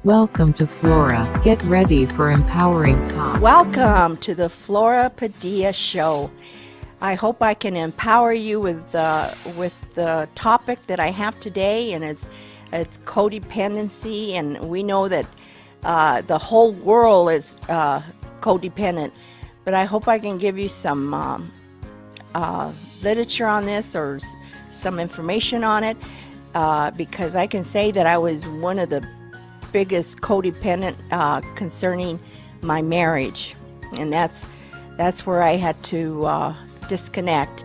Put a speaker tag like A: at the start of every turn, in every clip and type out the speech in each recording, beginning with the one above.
A: Welcome to Flora. Get ready for empowering talk.
B: Welcome to the Flora Padilla Show. I hope I can empower you with the topic that I have today, and it's codependency. And we know that the whole world is codependent. But I hope I can give you some literature on this or some information on it, because I can say that I was one of the biggest codependent concerning my marriage, and that's where I had to disconnect.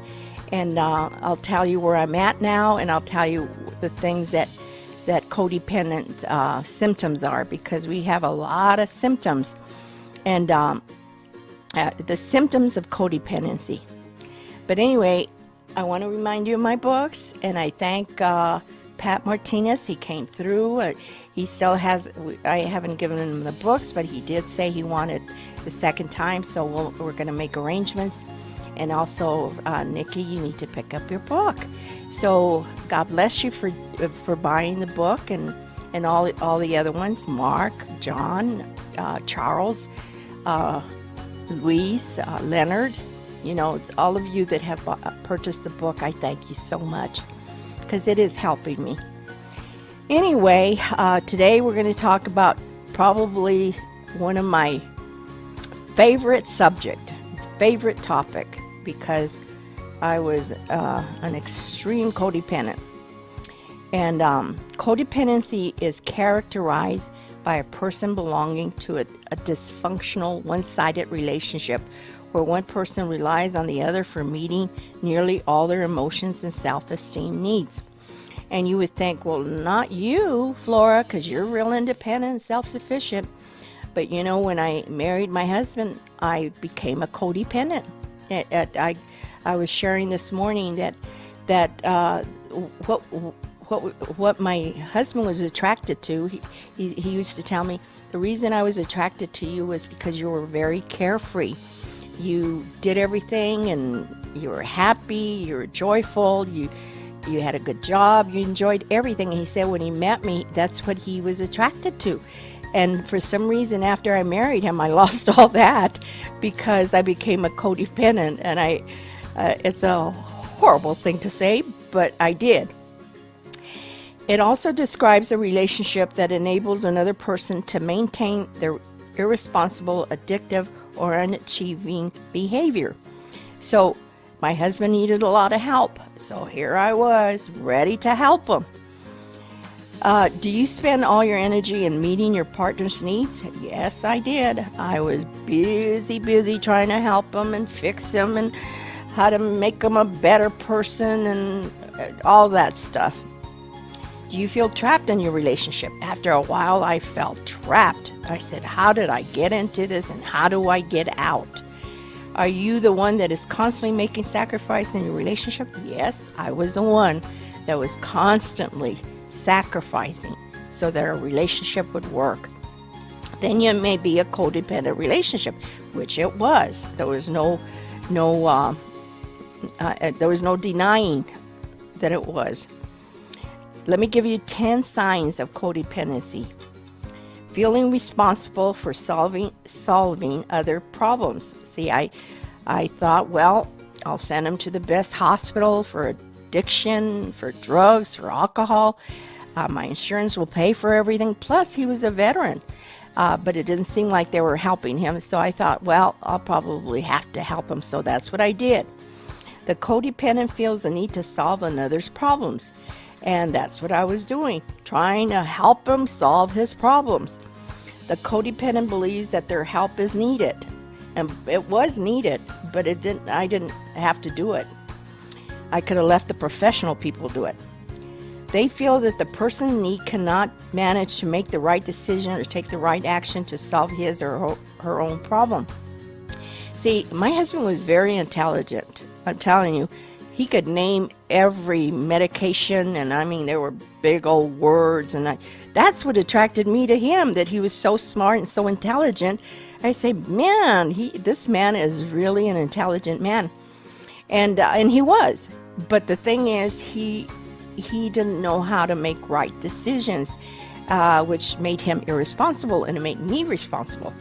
B: And I'll tell you where I'm at now, and I'll tell you the things that codependent symptoms are, because we have a lot of symptoms, and the symptoms of codependency. But anyway, I want to remind you of my books, and I thank Pat Martinez. He came through. He still has, I haven't given him the books, but he did say he wanted the second time, so we're going to make arrangements. And also, Nikki, you need to pick up your book. So God bless you for buying the book, and all the other ones, Mark, John, Charles, Luis, Leonard, all of you that have purchased the book, I thank you so much, because it is helping me. Anyway, today we're going to talk about probably one of my favorite topic, because I was an extreme codependent. And codependency is characterized by a person belonging to a dysfunctional, one-sided relationship where one person relies on the other for meeting nearly all their emotions and self-esteem needs. And you would think, well, not you, Flora, because you're real independent and self-sufficient. But when I married my husband, I became a codependent. I was sharing this morning that what my husband was attracted to. He used to tell me, the reason I was attracted to you was because you were very carefree. You did everything, and you were happy. You were joyful. You had a good job, you enjoyed everything. And he said when he met me, that's what he was attracted to. And for some reason, after I married him, I lost all that, because I became a codependent. And it's a horrible thing to say, but I did. It also describes a relationship that enables another person to maintain their irresponsible, addictive, or unachieving behavior. So my husband needed a lot of help, so here I was, ready to help him. Do you spend all your energy in meeting your partner's needs? Yes, I did. I was busy trying to help him and fix him and how to make him a better person and all that stuff. Do you feel trapped in your relationship? After a while, I felt trapped. I said, how did I get into this, and how do I get out? Are you the one that is constantly making sacrifice in your relationship? Yes, I was the one that was constantly sacrificing so that our relationship would work. Then you may be a codependent relationship, which it was. There was no denying that it was. Let me give you 10 signs of codependency. Feeling responsible for solving other problems. See, I thought, well, I'll send him to the best hospital for addiction, for drugs, for alcohol. My insurance will pay for everything. Plus, he was a veteran, but it didn't seem like they were helping him. So I thought, well, I'll probably have to help him. So that's what I did. The codependent feels the need to solve another's problems. And that's what I was doing, trying to help him solve his problems. The codependent believes that their help is needed. And it was needed, but I didn't have to do it. I could have left the professional people do it. They feel that the person in need cannot manage to make the right decision or take the right action to solve his or her own problem. See, my husband was very intelligent. I'm telling you, he could name every medication, and I mean, there were big old words, and that's what attracted me to him, that he was so smart and so intelligent. I say, man, this man is really an intelligent man. And he was. But the thing is, he didn't know how to make right decisions. which made him irresponsible, and it made me responsible.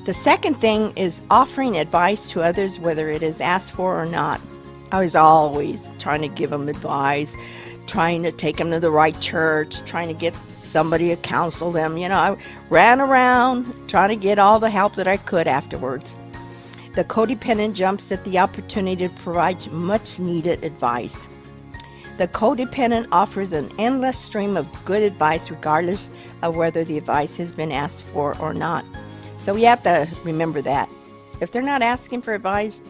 B: The second thing is offering advice to others, whether it is asked for or not. I was always trying to give them advice, trying to take them to the right church, trying to get somebody to counsel them. I ran around trying to get all the help that I could afterwards. The codependent jumps at the opportunity to provide much needed advice. The codependent offers an endless stream of good advice regardless of whether the advice has been asked for or not. So we have to remember that. If they're not asking for advice,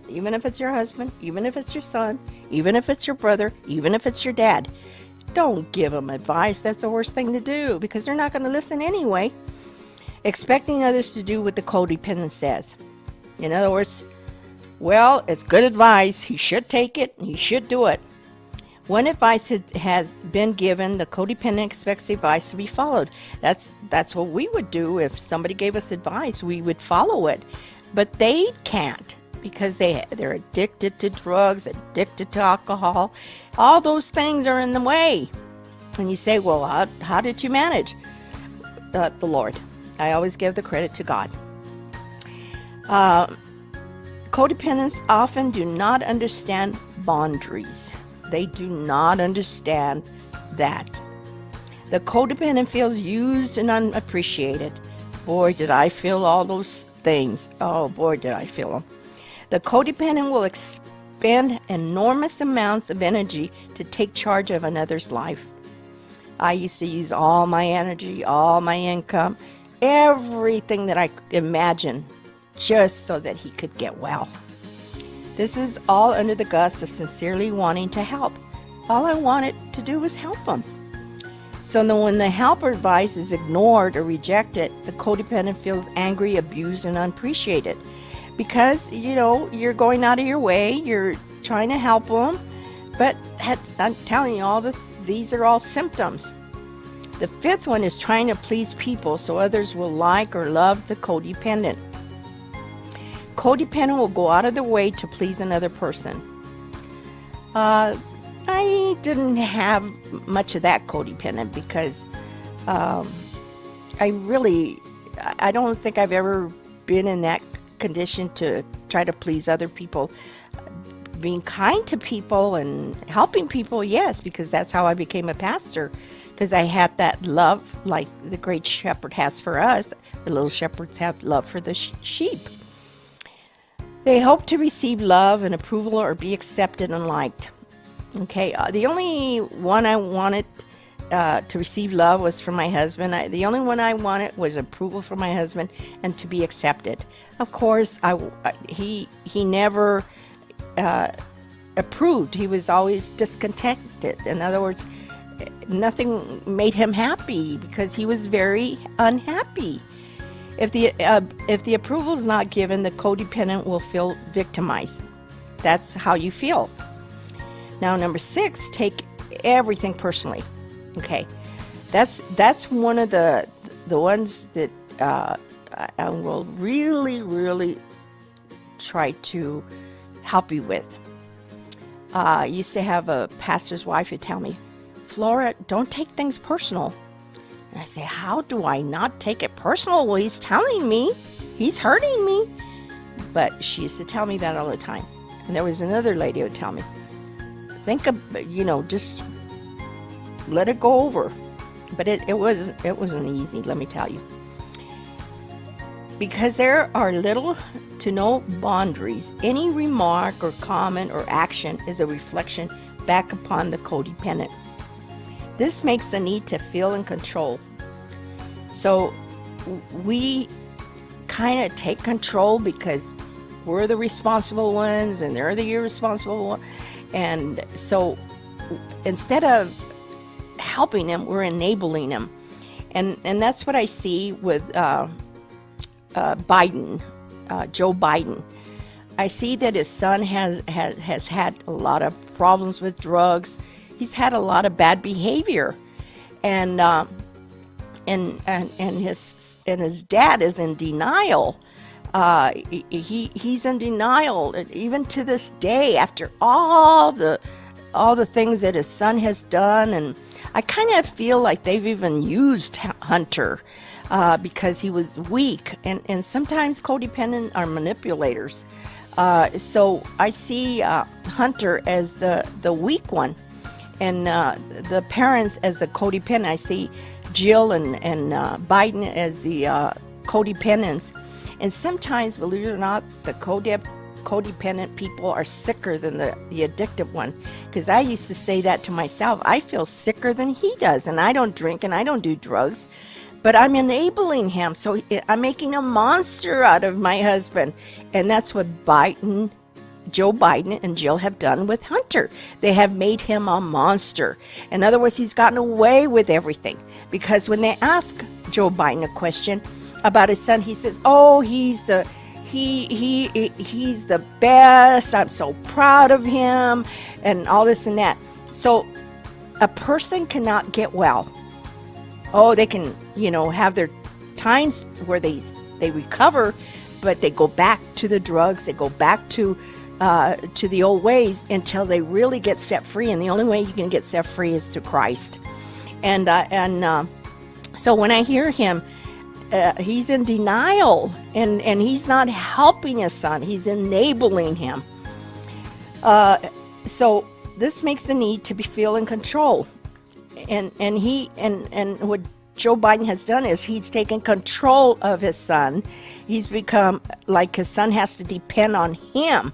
B: even if it's your husband, even if it's your son, even if it's your brother, even if it's your dad, don't give them advice. That's the worst thing to do because they're not going to listen anyway. Expecting others to do what the codependent says. In other words, well, it's good advice. He should take it. He should do it. When advice has been given, the codependent expects the advice to be followed. That's what we would do if somebody gave us advice. We would follow it. But they can't because they're addicted to drugs, addicted to alcohol. All those things are in the way. And you say, well, how did you manage? The Lord. I always give the credit to God. Codependents often do not understand boundaries. They do not understand that. The codependent feels used and unappreciated. Boy, did I feel all those things. Oh, boy, did I feel them. The codependent will expend enormous amounts of energy to take charge of another's life. I used to use all my energy, all my income, everything that I could imagine, just so that he could get well. This is all under the guise of sincerely wanting to help. All I wanted to do was help him. So when the help or advice is ignored or rejected, the codependent feels angry, abused, and unappreciated. Because, you're going out of your way, you're trying to help them, but I'm telling you, these are all symptoms. The fifth one is trying to please people so others will like or love the codependent. Codependent will go out of their way to please another person. I didn't have much of that codependent because I don't think I've ever been in that condition to try to please other people. Being kind to people and helping people, yes, because that's how I became a pastor, because I had that love like the great shepherd has for us. The little shepherds have love for the sheep. They hope to receive love and approval or be accepted and liked. Okay, the only one I wanted to receive love was from my husband. The only one I wanted was approval from my husband and to be accepted. Of course, he never approved. He was always discontented. In other words, nothing made him happy because he was very unhappy. If the approval is not given, the codependent will feel victimized. That's how you feel. Now, number 6, take everything personally. Okay, that's one of the ones that I will really, really try to help you with. I used to have a pastor's wife who tell me, Flora, don't take things personal. And I say, how do I not take it personal? Well, he's telling me, he's hurting me. But she used to tell me that all the time. And there was another lady who would tell me, think of, just let it go over. But it wasn't easy, let me tell you. Because there are little to no boundaries, any remark or comment or action is a reflection back upon the codependent. This makes the need to feel in control. So we kind of take control because we're the responsible ones and they're the irresponsible ones. And so instead of helping them, we're enabling them. And that's what I see with Biden, Joe Biden. I see that his son has had a lot of problems with drugs. He's had a lot of bad behavior, and his dad is in denial. He's in denial even to this day after all the things that his son has done. And I kind of feel like they've even used Hunter because he was weak, and sometimes codependent are manipulators. So I see Hunter as the weak one, and the parents as the codependent. I see Jill and Biden as the codependents. And sometimes, believe it or not, the codependent people are sicker than the addictive one. Because I used to say that to myself. I feel sicker than he does, and I don't drink and I don't do drugs. But I'm enabling him, so I'm making a monster out of my husband. And that's what Joe Biden and Jill have done with Hunter. They have made him a monster. In other words, he's gotten away with everything. Because when they ask Joe Biden a question about his son, he says, "Oh, he's the best. I'm so proud of him," and all this and that. So a person cannot get well. Oh, they can, have their times where they recover, but they go back to the drugs. They go back to the old ways until they really get set free. And the only way you can get set free is through Christ. And so when I hear him, he's in denial, and he's not helping his son. He's enabling him. So this makes the need to feel in control. And what Joe Biden has done is he's taken control of his son. He's become like his son has to depend on him.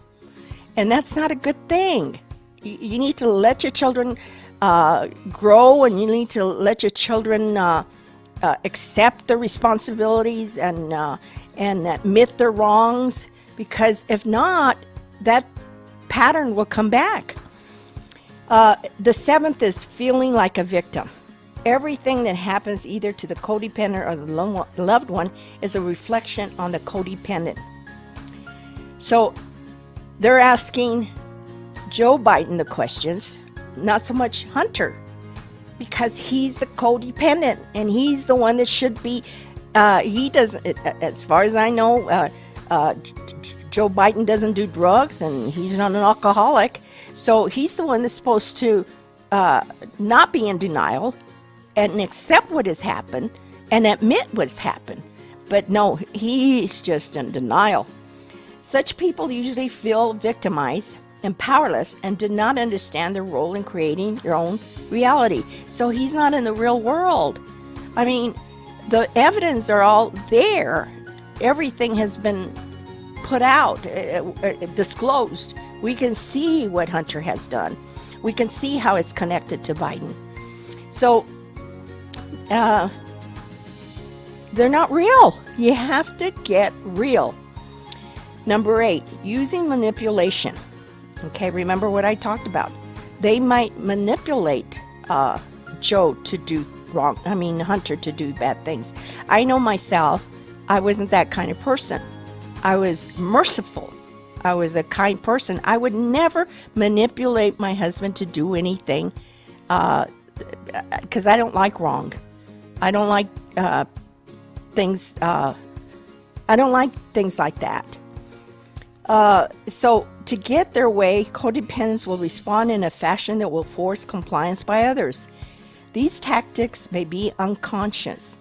B: And that's not a good thing. You need to let your children grow, and you need to let your children accept their responsibilities and admit their wrongs, because if not, that pattern will come back. The seventh is feeling like a victim. Everything that happens either to the codependent or the loved one is a reflection on the codependent. So they're asking Joe Biden the questions, not so much Hunter, because he's the codependent and he's the one that should be, he doesn't, as far as I know, Joe Biden doesn't do drugs and he's not an alcoholic. So he's the one that's supposed to not be in denial and accept what has happened and admit what's happened. But no, he's just in denial. Such people usually feel victimized and powerless and do not understand their role in creating their own reality. So he's not in the real world. I mean, the evidence are all there. Everything has been put out, disclosed. We can see what Hunter has done. We can see how it's connected to Biden. So they're not real. You have to get real. Number 8, using manipulation. Okay, remember what I talked about. They might manipulate Joe to do wrong. Hunter to do bad things. I know myself, I wasn't that kind of person. I was merciful. I was a kind person. I would never manipulate my husband to do anything because I don't like wrong. I don't like things. I don't like things like that. So to get their way, codependents will respond in a fashion that will force compliance by others. These tactics may be unconscious.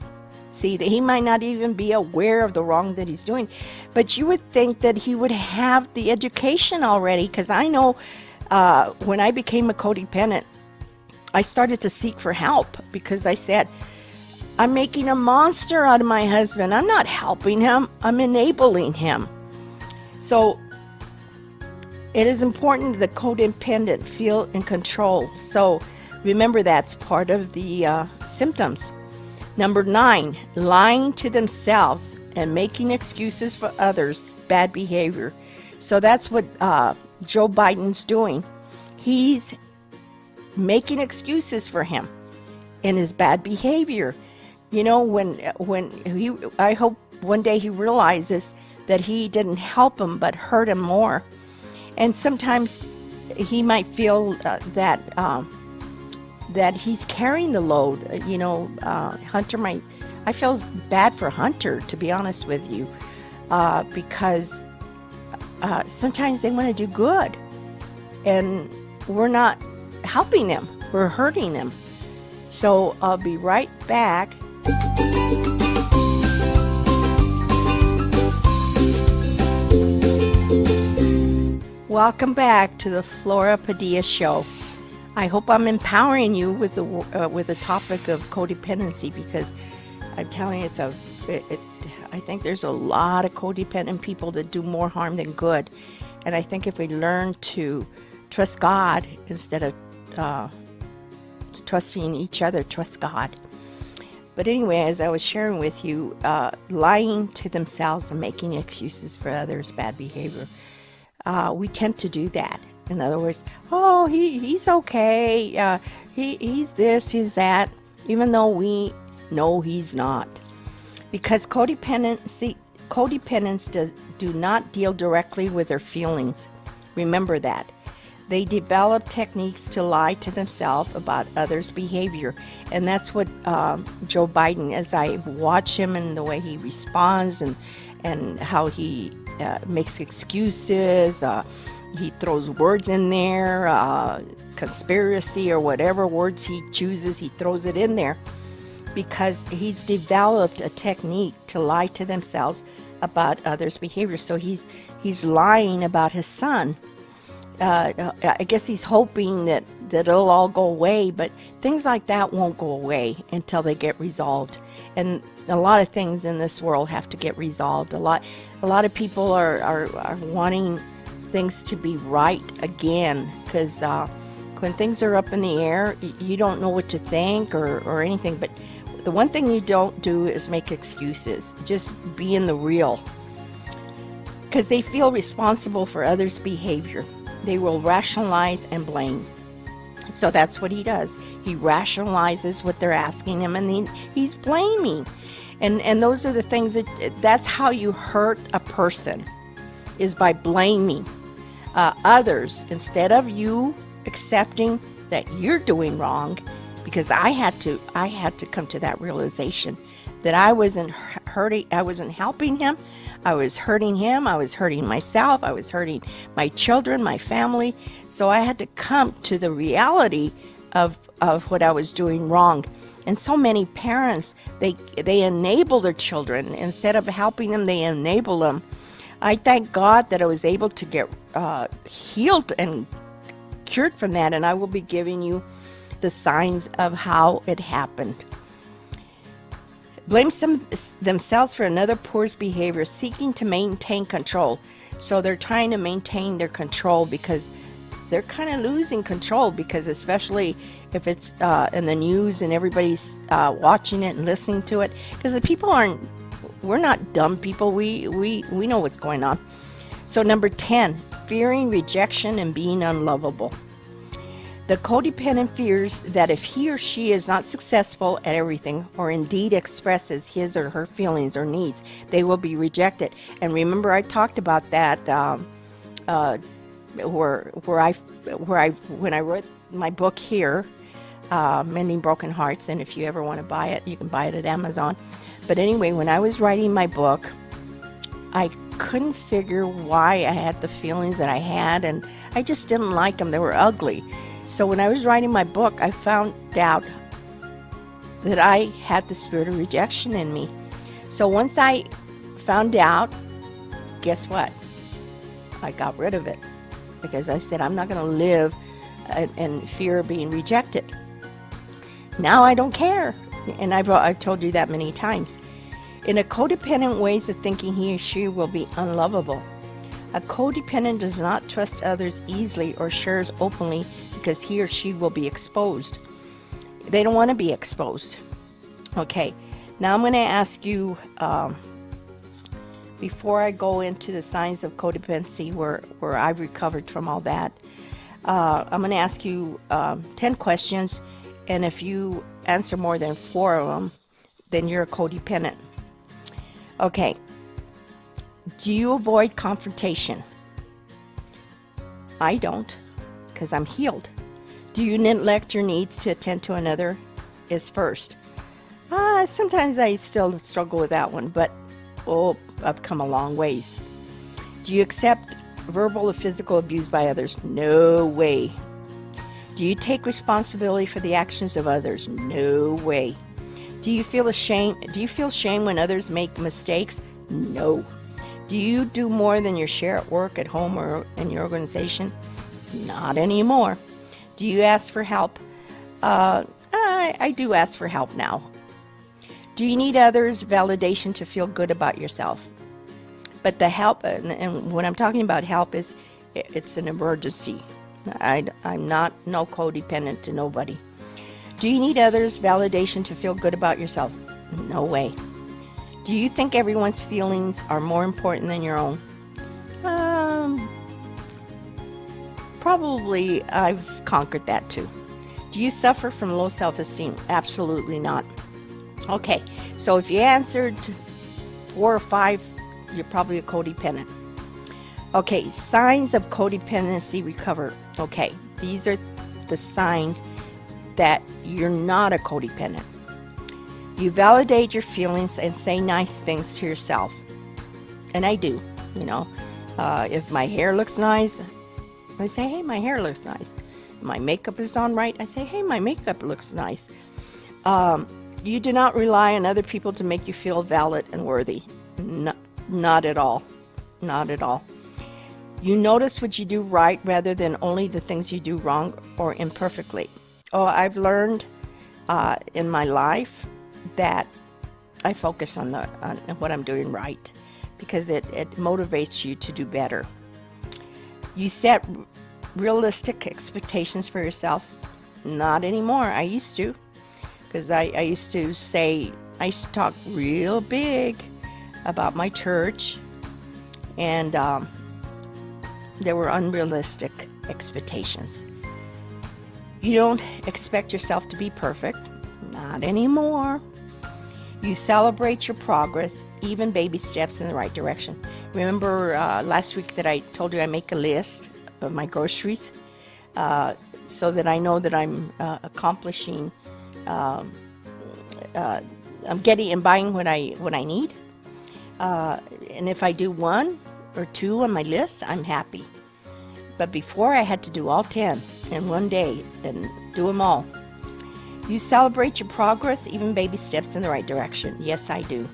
B: See, that he might not even be aware of the wrong that he's doing, but you would think that he would have the education already, because I know when I became a codependent, I started to seek for help because I said, I'm making a monster out of my husband. I'm not helping him. I'm enabling him. So it is important that the codependent feel in control. So remember, that's part of the symptoms. Number 9, lying to themselves and making excuses for others, bad behavior. So that's what Joe Biden's doing. He's making excuses for him in his bad behavior. You know, I hope one day he realizes that he didn't help him but hurt him more. And sometimes he might feel that he's carrying the load. Hunter might, I feel bad for Hunter, to be honest with you, because sometimes they want to do good and we're not helping them, we're hurting them. So I'll be right back. Welcome back to the Flora Padilla Show. I hope I'm empowering you with the topic of codependency, because I'm telling you, I think there's a lot of codependent people that do more harm than good. And I think if we learn to trust God instead of trusting each other, trust God. But anyway, as I was sharing with you, lying to themselves and making excuses for others' bad behavior, we tend to do that. In other words, oh, he's okay, he's this, he's that, even though we know he's not. Because codependents do not deal directly with their feelings. Remember that. They develop techniques to lie to themselves about others' behavior. And that's what Joe Biden, as I watch him and the way he responds and how he makes excuses, he throws words in there, conspiracy or whatever words he chooses, he throws it in there, because he's developed a technique to lie to themselves about others' behavior. So he's lying about his son. I guess he's hoping that it'll all go away, but things like that won't go away until they get resolved. And a lot of things in this world have to get resolved. A lot of people are wanting things to be right again, because when things are up in the air, you don't know what to think or anything. But the one thing you don't do is make excuses. Just be in the real, because they feel responsible for others' behavior. They will rationalize and blame. So that's what he does. He rationalizes what they're asking him, and he's blaming. And those are the things that's how you hurt a person, is by blaming others instead of you accepting that you're doing wrong. Because I had to come to that realization that I wasn't helping him. I was hurting him, I was hurting myself, I was hurting my children, my family. So I had to come to the reality of what I was doing wrong. And so many parents, they enable their children. Instead of helping them, they enable them. I thank God that I was able to get healed and cured from that, and I will be giving you the signs of how it happened. Blame themselves for another person's behavior, seeking to maintain control. So they're trying to maintain their control because they're kind of losing control, because especially if it's in the news and everybody's watching it and listening to it, because the people we're not dumb people. We know what's going on. So number 10, fearing rejection and being unlovable. The codependent fears that if he or she is not successful at everything, or indeed expresses his or her feelings or needs, they will be rejected. And remember, I talked about that when I wrote my book here, Mending Broken Hearts. And if you ever want to buy it, you can buy it at Amazon. But anyway, when I was writing my book, I couldn't figure why I had the feelings that I had, and I just didn't like them. They were ugly. So when I was writing my book, I found out that I had the spirit of rejection in me. So once I found out, guess what? I got rid of it, because I said, I'm not going to live in fear of being rejected. Now I don't care. And I've told you that many times. In a codependent ways of thinking, he or she will be unlovable. A codependent does not trust others easily or shares openly, because he or she will be exposed. They don't want to be exposed. Okay, now I'm going to ask you, before I go into the signs of codependency, where I've recovered from all that, I'm going to ask you 10 questions, and if you answer more than 4 of them, then you're a codependent. Okay, do you avoid confrontation? I don't, because I'm healed. Do you neglect your needs to attend to another is first? Sometimes I still struggle with that one, but I've come a long ways. Do you accept verbal or physical abuse by others? No way. Do you take responsibility for the actions of others? No way. Do you feel ashamed? Do you feel shame when others make mistakes? No. Do you do more than your share at work, at home, or in your organization? Not anymore. Do you ask for help? I do ask for help now. Do you need others' validation to feel good about yourself? But the help, and when I'm talking about help, it's an emergency. I'm not no codependent to nobody. Do you need others' validation to feel good about yourself? No way. Do you think everyone's feelings are more important than your own? Probably I've conquered that too. Do you suffer from low self-esteem? Absolutely not. Okay, so if you answered 4 or 5, you're probably a codependent. Okay, signs of codependency recover. Okay, these are the signs that you're not a codependent. You validate your feelings and say nice things to yourself. And I do, if my hair looks nice, I say, hey, my hair looks nice. My makeup is on right, I say, hey, my makeup looks nice. You do not rely on other people to make you feel valid and worthy. Not at all. Not at all. You notice what you do right rather than only the things you do wrong or imperfectly. Oh, I've learned in my life that I focus on what I'm doing right because it motivates you to do better. You set realistic expectations for yourself. Not anymore. I used to, because I used to talk real big about my church, and there were unrealistic expectations. You don't expect yourself to be perfect. Not anymore. You celebrate your progress, even baby steps in the right direction. Remember last week that I told you I make a list of my groceries so that I know that I'm accomplishing, I'm getting and buying what I need. And if I do 1 or 2 on my list, I'm happy. But before I had to do all 10 in one day and do them all. You celebrate your progress, even baby steps in the right direction. Yes, I do.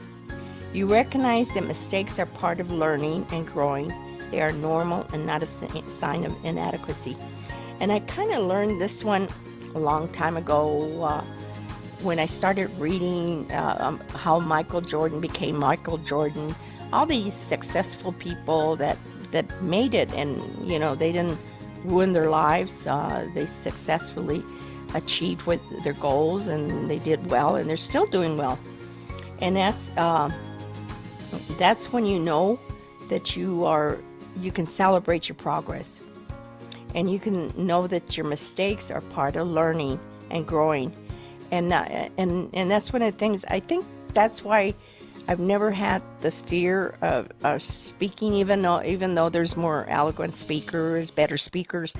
B: You recognize that mistakes are part of learning and growing. They are normal and not a sign of inadequacy. And I kind of learned this one a long time ago when I started reading how Michael Jordan became Michael Jordan. All these successful people that made it, and they didn't ruin their lives. They successfully achieved with their goals, and they did well, and they're still doing well. And that's when you know that you can celebrate your progress, and you can know that your mistakes are part of learning and growing. And that's one of the things. I think that's why I've never had the fear of speaking, even though there's more eloquent speakers, better speakers.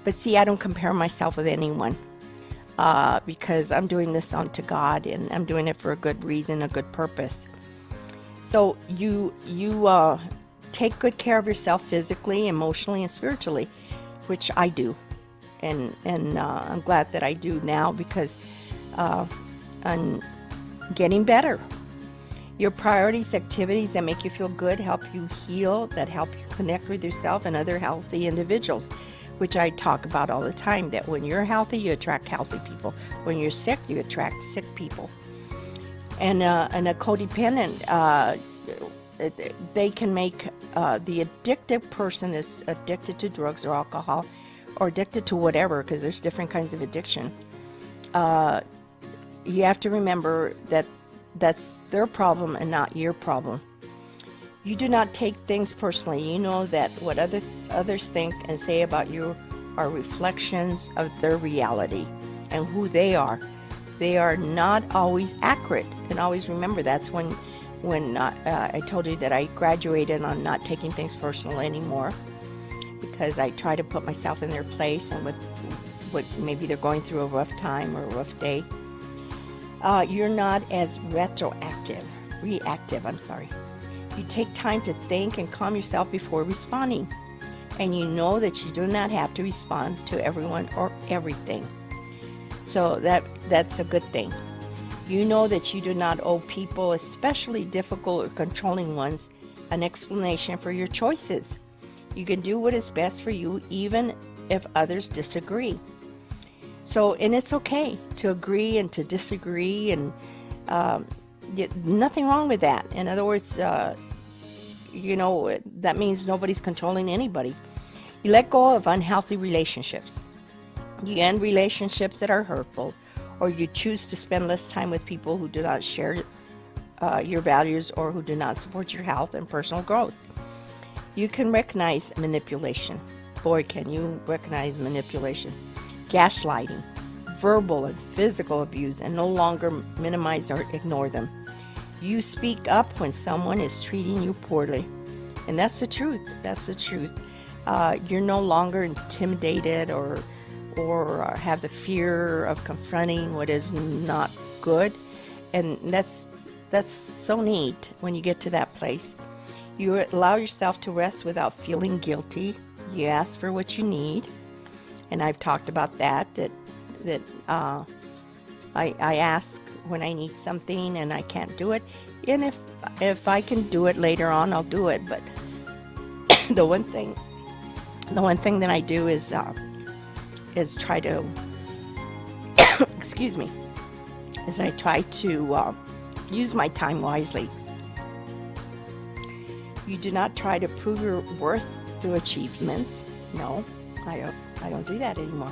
B: But see, I don't compare myself with anyone because I'm doing this unto God, and I'm doing it for a good reason, a good purpose. So you take good care of yourself physically, emotionally, and spiritually, which I do, and I'm glad that I do now because I'm getting better. Your priorities, activities that make you feel good, help you heal, that help you connect with yourself and other healthy individuals, which I talk about all the time, that when you're healthy, you attract healthy people. When you're sick, you attract sick people. And a codependent, they can make the addictive person that's addicted to drugs or alcohol or addicted to whatever, because there's different kinds of addiction. You have to remember that that's their problem and not your problem. You do not take things personally. You know that what others think and say about you are reflections of their reality and who they are. They are not always accurate. And always remember that's when I told you that I graduated on not taking things personal anymore, because I try to put myself in their place and what maybe they're going through a rough time or a rough day. You're not as reactive. You take time to think and calm yourself before responding. and you know that you do not have to respond to everyone or everything. So that's a good thing. You know that you do not owe people, especially difficult or controlling ones, an explanation for your choices. You can do what is best for you even if others disagree. So, and it's okay to agree and to disagree, and nothing wrong with that. In other words, that means nobody's controlling anybody. You let go of unhealthy relationships. You end relationships that are hurtful, or you choose to spend less time with people who do not share your values or who do not support your health and personal growth. You can recognize manipulation. Boy, can you recognize manipulation. Gaslighting, verbal and physical abuse, and no longer minimize or ignore them. You speak up when someone is treating you poorly. And that's the truth. That's the truth. You're no longer intimidated or have the fear of confronting what is not good. And that's so neat when you get to that place. You allow yourself to rest without feeling guilty. You ask for what you need. And I've talked about that I ask when I need something and I can't do it. And if I can do it later on, I'll do it. But the one thing that I do is try to excuse me, is I try to use my time wisely. You do not try to prove your worth through achievements. No, I don't do that anymore.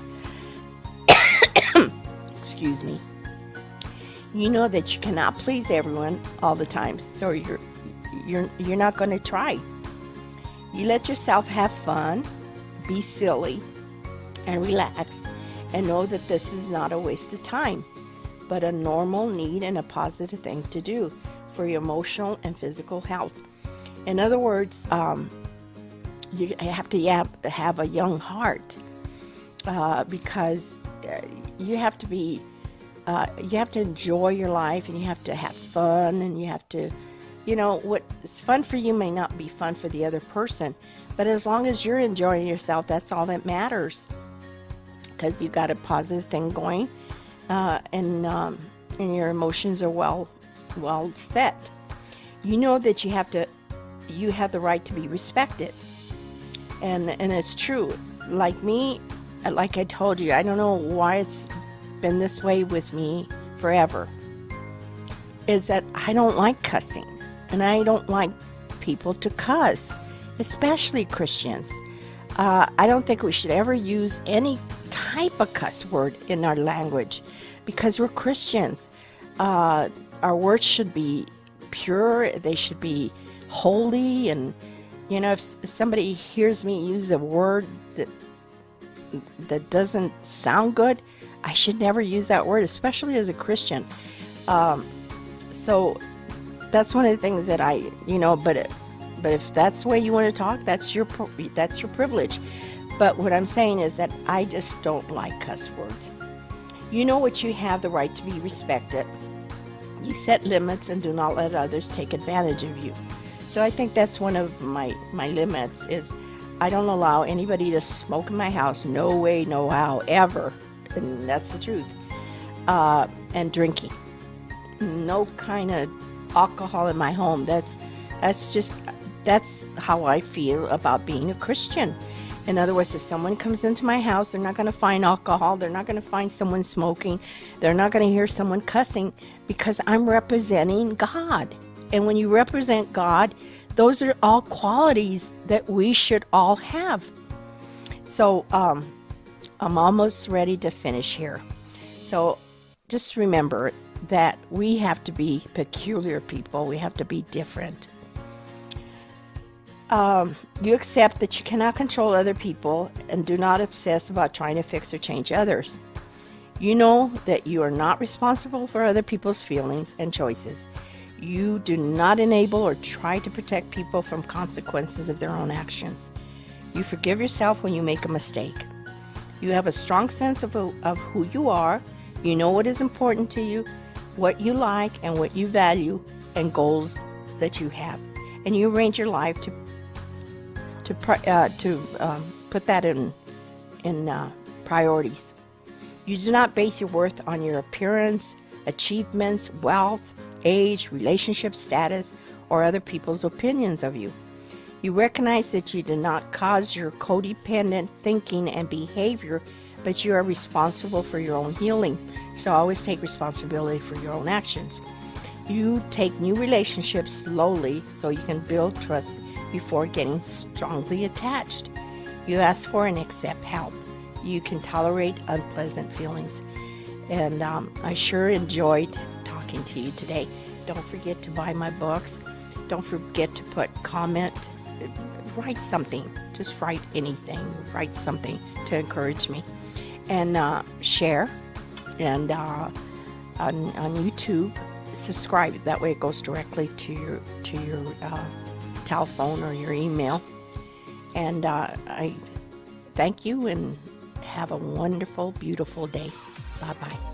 B: Excuse me. You know that you cannot please everyone all the time, so you're not going to try. You let yourself have fun, be silly, and relax, and know that this is not a waste of time, but a normal need and a positive thing to do for your emotional and physical health. In other words, you have to have a young heart, because you have to enjoy your life, and you have to have fun, and you have to, what's fun for you may not be fun for the other person, but as long as you're enjoying yourself, that's all that matters, because you got a positive thing going, and your emotions are well set. You know that you have the right to be respected, and it's true. Like me, like I told you, I don't know why it's been this way with me forever, is that I don't like cussing, and I don't like people to cuss, especially Christians. I don't think we should ever use any type of cuss word in our language, because we're Christians. Our words should be pure, they should be holy, and if somebody hears me use a word that doesn't sound good, I should never use that word, especially as a Christian. So that's one of the things that but if that's the way you want to talk, that's your privilege. But what I'm saying is that I just don't like cuss words. You know what, you have the right to be respected. You set limits and do not let others take advantage of you. So I think that's one of my limits, is I don't allow anybody to smoke in my house. No way, no how, ever. And that's the truth. And drinking. No kind of alcohol in my home. That's how I feel about being a Christian. In other words, if someone comes into my house, they're not going to find alcohol. They're not going to find someone smoking. They're not going to hear someone cussing, because I'm representing God. And when you represent God, those are all qualities that we should all have. So I'm almost ready to finish here. So just remember that we have to be peculiar people. We have to be different. You accept that you cannot control other people, and do not obsess about trying to fix or change others. You know that you are not responsible for other people's feelings and choices. You do not enable or try to protect people from consequences of their own actions. You forgive yourself when you make a mistake. You have a strong sense of who you are. You know what is important to you, what you like and what you value, and goals that you have. And you arrange your life to put that in priorities. You do not base your worth on your appearance, achievements, wealth, age, relationship status, or other people's opinions of you. You recognize that you do not cause your codependent thinking and behavior, but you are responsible for your own healing. So always take responsibility for your own actions. You take new relationships slowly so you can build trust before getting strongly attached. You ask for and accept help. You can tolerate unpleasant feelings. And I sure enjoyed talking to you today. Don't forget to buy my books. Don't forget to comment, write something. Just write anything. Write something to encourage me. And share. And on YouTube, subscribe. That way it goes directly to your telephone or your email. And I thank you and have a wonderful, beautiful day. Bye-bye.